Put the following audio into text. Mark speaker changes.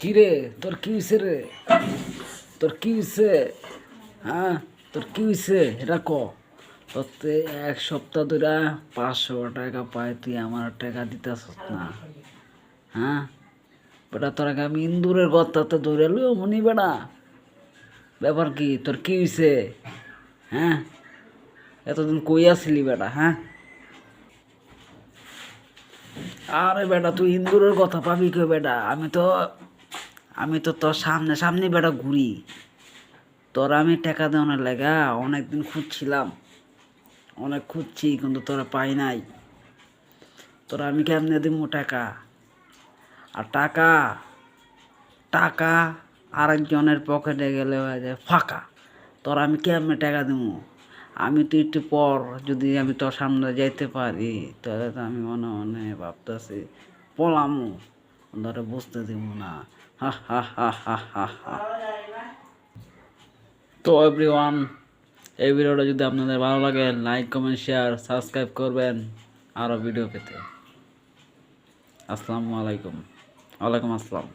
Speaker 1: কি রে, তোর কি হয়েছে রে? তোর কি হয়েছে? হ্যাঁ, তোর কি হয়েছে এটা ক। তোর তো 1 সপ্তাহ ধরে 500 টাকা পাই, তুই আমার টাকা দিতেছস না। হ্যাঁ বেটা, তোর আগে আমি ইন্দুরের গর্তাতে ধরে লইও মনি বেটা। ব্যাপার কি, তোর কি হয়েছে? হ্যাঁ, এতদিন কই আসলি বেটা? হ্যাঁ, আরে বেটা তুই ইন্দুরের কথা পাবি কে বেটা? আমি তো তোর সামনে সামনে বেটা ঘুরি। তোরা আমি টাকা দেওয়ার লাগা অনেকদিন খুঁজছিলাম, অনেক খুঁজছি কিন্তু তোরা পাই নাই। তোরা আমি কেমনে দিব টাকা? আর টাকা টাকা আরেকজনের পকেটে গেলে হয়ে যায় ফাঁকা। তোরা আমি কেমনে টাকা দিব? আমি তো একটু পর যদি আমি তোর সামনে যাইতে পারি, তাহলে তো আমি মনে মনে ভাবতেছি পলামু, ধরে বুঝতে দিব না। হা হা হা হা হা হা। তো এভরিওয়ান, এই ভিডিওটা যদি আপনাদের ভালো লাগে, লাইক কমেন্ট শেয়ার সাবস্ক্রাইব করবেন আরও ভিডিও পেতে। আসসালামু আলাইকুম। ওয়ালাইকুম আসসালাম।